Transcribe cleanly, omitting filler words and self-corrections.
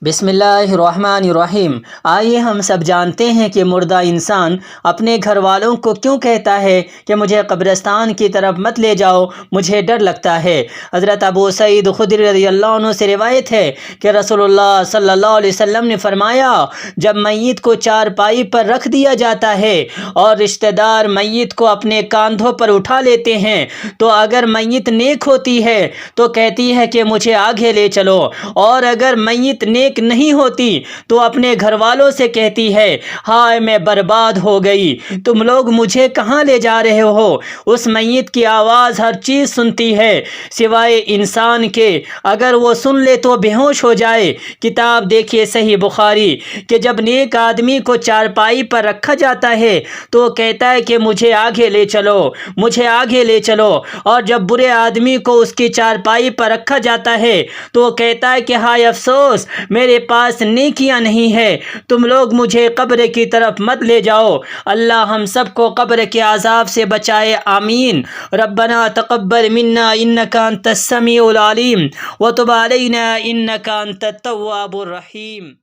بسم اللہ الرحمن الرحیم۔ آئیے ہم سب جانتے ہیں کہ مردہ انسان اپنے گھر والوں کو کیوں کہتا ہے کہ مجھے قبرستان کی طرف مت لے جاؤ، مجھے ڈر لگتا ہے۔ حضرت ابو سعید خدری رضی اللہ عنہ سے روایت ہے کہ رسول اللہ صلی اللہ علیہ وسلم نے فرمایا، جب میت کو چارپائی پر رکھ دیا جاتا ہے اور رشتہ دار میت کو اپنے کاندھوں پر اٹھا لیتے ہیں تو اگر میت نیک ہوتی ہے تو کہتی ہے کہ مجھے آگے لے چلو، اور اگر میت نیک نہیں ہوتی تو اپنے گھر والوں سے کہتی ہے، ہائے میں برباد ہو گئی، تم لوگ مجھے کہاں لے جا رہے ہو۔ اس میت کی آواز ہر چیز سنتی ہے سوائے انسان کے، اگر وہ سن لے تو بے ہوش ہو جائے۔ کتاب دیکھیے صحیح بخاری کہ جب نیک آدمی کو چارپائی پر رکھا جاتا ہے تو وہ کہتا ہے کہ مجھے آگے لے چلو، مجھے آگے لے چلو، اور جب برے آدمی کو اس کی چارپائی پر رکھا جاتا ہے تو وہ کہتا ہے کہ ہائے افسوس، میرے پاس نیکیاں نہیں ہے، تم لوگ مجھے قبر کی طرف مت لے جاؤ۔ اللہ ہم سب کو قبر کے عذاب سے بچائے، آمین۔ ربنا تقبل منا انک انت السمیع العلیم وتب علینا انک انت التواب الرحیم۔